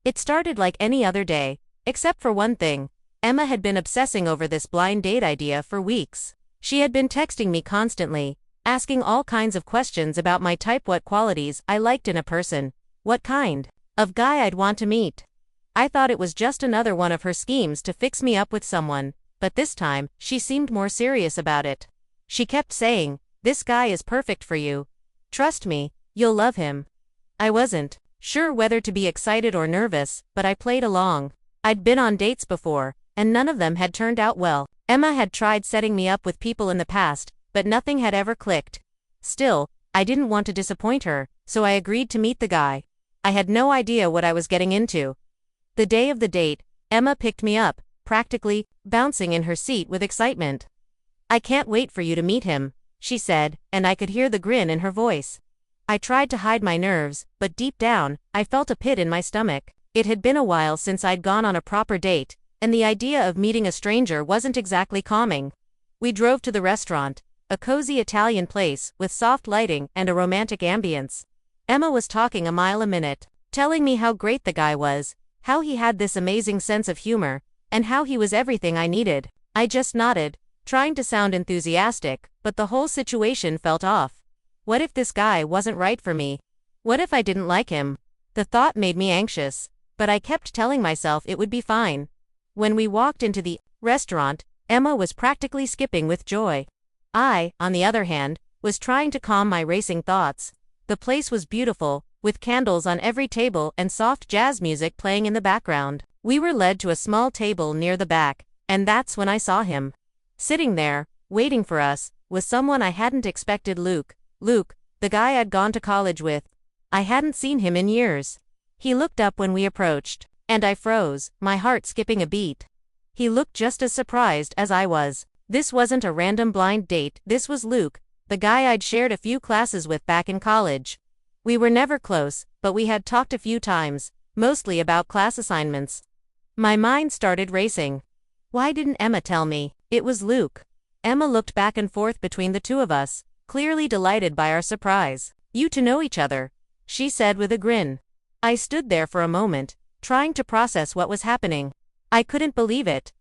It started like any other day, except for one thing. Emma had been obsessing over this blind date idea for weeks. She had been texting me constantly, asking all kinds of questions about my type, what qualities I liked in a person, what kind of guy I'd want to meet. I thought it was just another one of her schemes to fix me up with someone, but this time, she seemed more serious about it. She kept saying, "This guy is perfect for you. Trust me, you'll love him." I wasn't sure whether to be excited or nervous, but I played along. I'd been on dates before, and none of them had turned out well. Emma had tried setting me up with people in the past, but nothing had ever clicked. Still, I didn't want to disappoint her, so I agreed to meet the guy. I had no idea what I was getting into. The day of the date, Emma picked me up, practically bouncing in her seat with excitement. "I can't wait for you to meet him," she said, and I could hear the grin in her voice. I tried to hide my nerves, but deep down, I felt a pit in my stomach. It had been a while since I'd gone on a proper date, and the idea of meeting a stranger wasn't exactly calming. We drove to the restaurant, a cozy Italian place with soft lighting and a romantic ambience. Emma was talking a mile a minute, telling me how great the guy was, how he had this amazing sense of humor, and how he was everything I needed. I just nodded, trying to sound enthusiastic, but the whole situation felt off. What if this guy wasn't right for me? What if I didn't like him? The thought made me anxious, but I kept telling myself it would be fine. When we walked into the restaurant, Emma was practically skipping with joy. I, on the other hand, was trying to calm my racing thoughts. The place was beautiful, with candles on every table and soft jazz music playing in the background. We were led to a small table near the back, and that's when I saw him. Sitting there, waiting for us, was someone I hadn't expected. Luke, the guy I'd gone to college with. I hadn't seen him in years. He looked up when we approached, and I froze, my heart skipping a beat. He looked just as surprised as I was. This wasn't a random blind date, this was Luke, the guy I'd shared a few classes with back in college. We were never close, but we had talked a few times, mostly about class assignments. My mind started racing. Why didn't Emma tell me? It was Luke. Emma looked back and forth between the two of us, clearly delighted by our surprise. "You two know each other," she said with a grin. I stood there for a moment, trying to process what was happening. I couldn't believe it.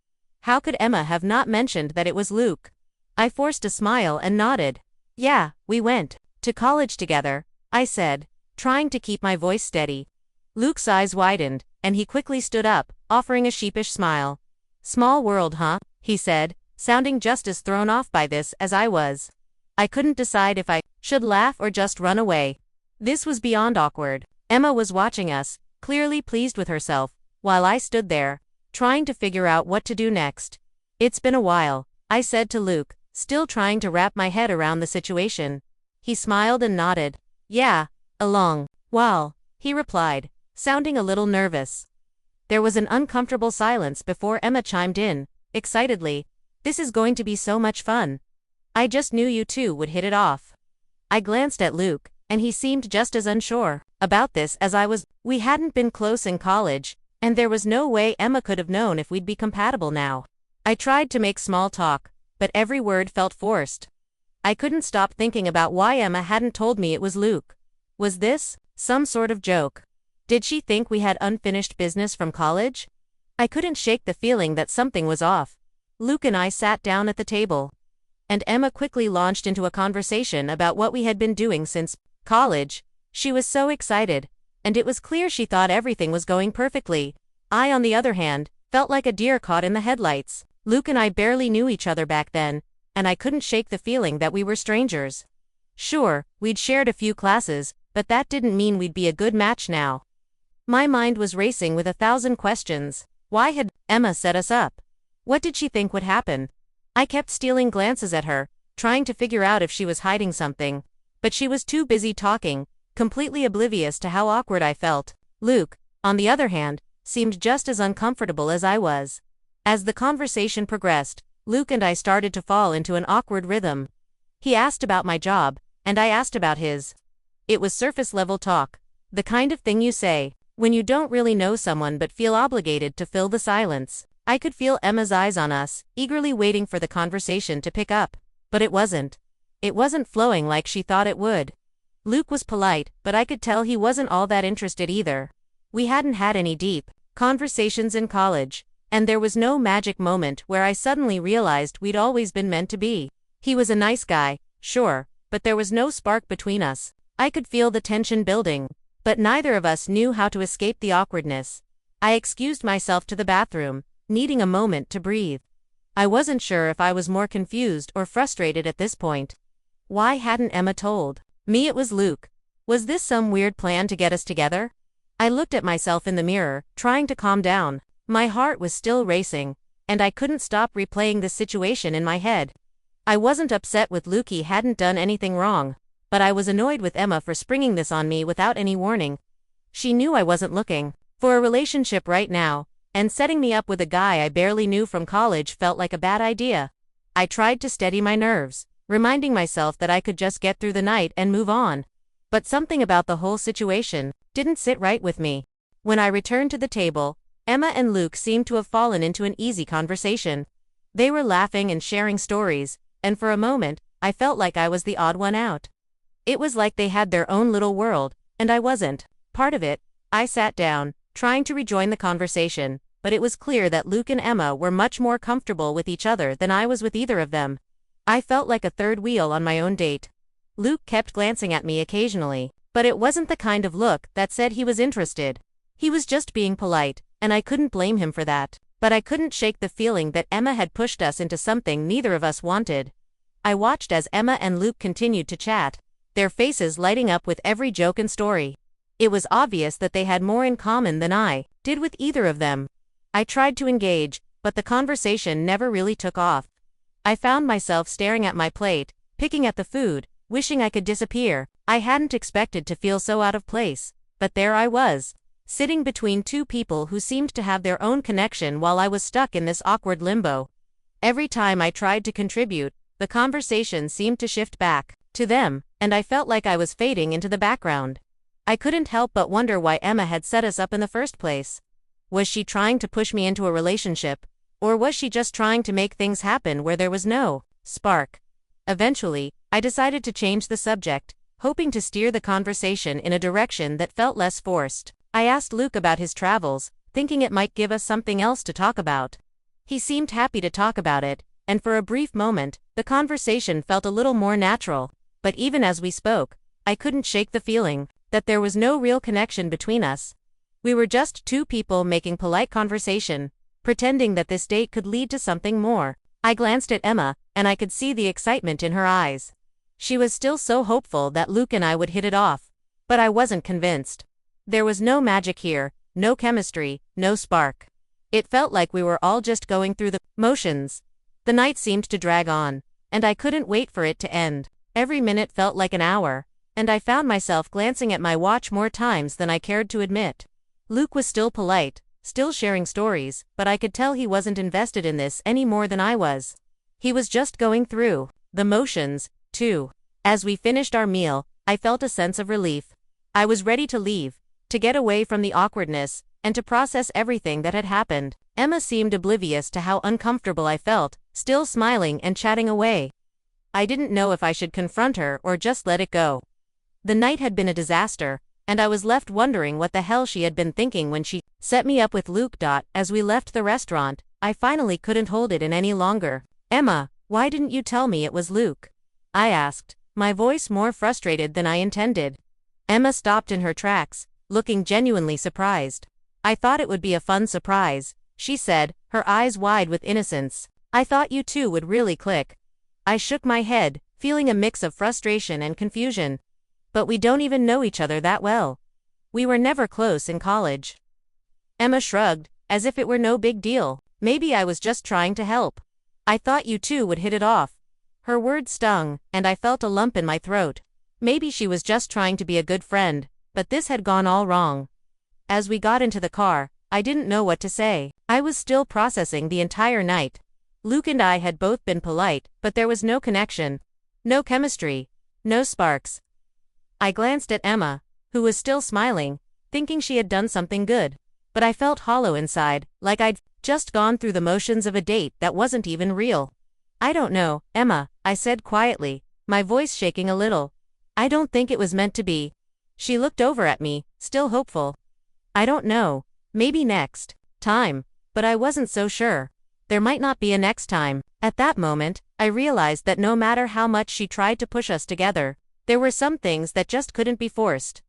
How could Emma have not mentioned that it was Luke? I forced a smile and nodded. "Yeah, we went to college together," I said, trying to keep my voice steady. Luke's eyes widened, and he quickly stood up, offering a sheepish smile. "Small world, huh?" he said, sounding just as thrown off by this as I was. I couldn't decide if I should laugh or just run away. This was beyond awkward. Emma was watching us, clearly pleased with herself, while I stood there, trying to figure out what to do next. "It's been a while," I said to Luke, still trying to wrap my head around the situation. He smiled and nodded. "Yeah, a long while," he replied, sounding a little nervous. There was an uncomfortable silence before Emma chimed in, excitedly, "This is going to be so much fun. I just knew you two would hit it off." I glanced at Luke, and he seemed just as unsure about this as I was. We hadn't been close in college, and there was no way Emma could have known if we'd be compatible now. I tried to make small talk, but every word felt forced. I couldn't stop thinking about why Emma hadn't told me it was Luke. Was this some sort of joke? Did she think we had unfinished business from college? I couldn't shake the feeling that something was off. Luke and I sat down at the table, and Emma quickly launched into a conversation about what we had been doing since college. She was so excited, and it was clear she thought everything was going perfectly. I, on the other hand, felt like a deer caught in the headlights. Luke and I barely knew each other back then, and I couldn't shake the feeling that we were strangers. Sure, we'd shared a few classes, but that didn't mean we'd be a good match now. My mind was racing with 1,000 questions. Why had Emma set us up? What did she think would happen? I kept stealing glances at her, trying to figure out if she was hiding something, but she was too busy talking, completely oblivious to how awkward I felt. Luke, on the other hand, seemed just as uncomfortable as I was. As the conversation progressed, Luke and I started to fall into an awkward rhythm. He asked about my job, and I asked about his. It was surface-level talk, the kind of thing you say when you don't really know someone but feel obligated to fill the silence. I could feel Emma's eyes on us, eagerly waiting for the conversation to pick up, but it wasn't. It wasn't flowing like she thought it would. Luke was polite, but I could tell he wasn't all that interested either. We hadn't had any deep conversations in college, and there was no magic moment where I suddenly realized we'd always been meant to be. He was a nice guy, sure, but there was no spark between us. I could feel the tension building, but neither of us knew how to escape the awkwardness. I excused myself to the bathroom, needing a moment to breathe. I wasn't sure if I was more confused or frustrated at this point. Why hadn't Emma told me it was Luke? Was this some weird plan to get us together? I looked at myself in the mirror, trying to calm down. My heart was still racing, and I couldn't stop replaying the situation in my head. I wasn't upset with Luke, he hadn't done anything wrong, but I was annoyed with Emma for springing this on me without any warning. She knew I wasn't looking for a relationship right now, and setting me up with a guy I barely knew from college felt like a bad idea. I tried to steady my nerves, reminding myself that I could just get through the night and move on. But something about the whole situation didn't sit right with me. When I returned to the table, Emma and Luke seemed to have fallen into an easy conversation. They were laughing and sharing stories, and for a moment, I felt like I was the odd one out. It was like they had their own little world, and I wasn't part of it. I sat down, trying to rejoin the conversation, but it was clear that Luke and Emma were much more comfortable with each other than I was with either of them. I felt like a third wheel on my own date. Luke kept glancing at me occasionally, but it wasn't the kind of look that said he was interested. He was just being polite, and I couldn't blame him for that. But I couldn't shake the feeling that Emma had pushed us into something neither of us wanted. I watched as Emma and Luke continued to chat, their faces lighting up with every joke and story. It was obvious that they had more in common than I did with either of them. I tried to engage, but the conversation never really took off. I found myself staring at my plate, picking at the food, wishing I could disappear. I hadn't expected to feel so out of place, but there I was, sitting between two people who seemed to have their own connection while I was stuck in this awkward limbo. Every time I tried to contribute, the conversation seemed to shift back to them, and I felt like I was fading into the background. I couldn't help but wonder why Emma had set us up in the first place. Was she trying to push me into a relationship, or was she just trying to make things happen where there was no spark? Eventually, I decided to change the subject, hoping to steer the conversation in a direction that felt less forced. I asked Luke about his travels, thinking it might give us something else to talk about. He seemed happy to talk about it, and for a brief moment, the conversation felt a little more natural. But even as we spoke, I couldn't shake the feeling that there was no real connection between us. We were just two people making polite conversation, pretending that this date could lead to something more. I glanced at Emma, and I could see the excitement in her eyes. She was still so hopeful that Luke and I would hit it off. But I wasn't convinced. There was no magic here, no chemistry, no spark. It felt like we were all just going through the motions. The night seemed to drag on, and I couldn't wait for it to end. Every minute felt like an hour, and I found myself glancing at my watch more times than I cared to admit. Luke was still polite, still sharing stories, but I could tell he wasn't invested in this any more than I was. He was just going through the motions, too. As we finished our meal, I felt a sense of relief. I was ready to leave, to get away from the awkwardness, and to process everything that had happened. Emma seemed oblivious to how uncomfortable I felt, still smiling and chatting away. I didn't know if I should confront her or just let it go. The night had been a disaster, and I was left wondering what the hell she had been thinking when she set me up with Luke. As we left the restaurant, I finally couldn't hold it in any longer. Emma, why didn't you tell me it was Luke? I asked, my voice more frustrated than I intended. Emma stopped in her tracks, looking genuinely surprised. I thought it would be a fun surprise, she said, her eyes wide with innocence. I thought you two would really click. I shook my head, feeling a mix of frustration and confusion. But we don't even know each other that well. We were never close in college. Emma shrugged, as if it were no big deal. Maybe I was just trying to help. I thought you two would hit it off. Her words stung, and I felt a lump in my throat. Maybe she was just trying to be a good friend, but this had gone all wrong. As we got into the car, I didn't know what to say. I was still processing the entire night. Luke and I had both been polite, but there was no connection, no chemistry, no sparks. I glanced at Emma, who was still smiling, thinking she had done something good. But I felt hollow inside, like I'd just gone through the motions of a date that wasn't even real. I don't know, Emma, I said quietly, my voice shaking a little. I don't think it was meant to be. She looked over at me, still hopeful. I don't know. Maybe next time. But I wasn't so sure. There might not be a next time. At that moment, I realized that no matter how much she tried to push us together, there were some things that just couldn't be forced.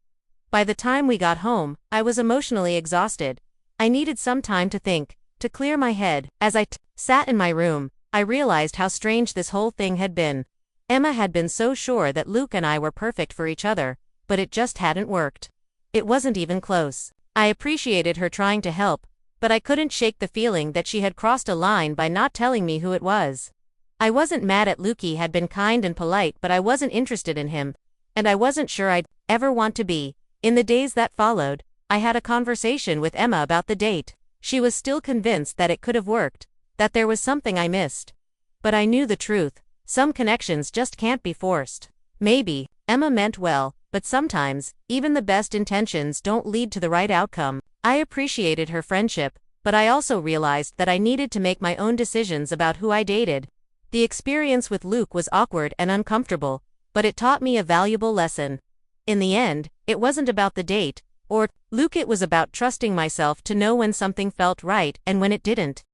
By the time we got home, I was emotionally exhausted. I needed some time to think, to clear my head. As I sat in my room, I realized how strange this whole thing had been. Emma had been so sure that Luke and I were perfect for each other, but it just hadn't worked. It wasn't even close. I appreciated her trying to help, but I couldn't shake the feeling that she had crossed a line by not telling me who it was. I wasn't mad at Luke. He had been kind and polite, but I wasn't interested in him, and I wasn't sure I'd ever want to be. In the days that followed, I had a conversation with Emma about the date. She was still convinced that it could have worked, that there was something I missed. But I knew the truth. Some connections just can't be forced. Maybe Emma meant well, but sometimes, even the best intentions don't lead to the right outcome. I appreciated her friendship, but I also realized that I needed to make my own decisions about who I dated. The experience with Luke was awkward and uncomfortable, but it taught me a valuable lesson. In the end, it wasn't about the date or Luke. It was about trusting myself to know when something felt right and when it didn't.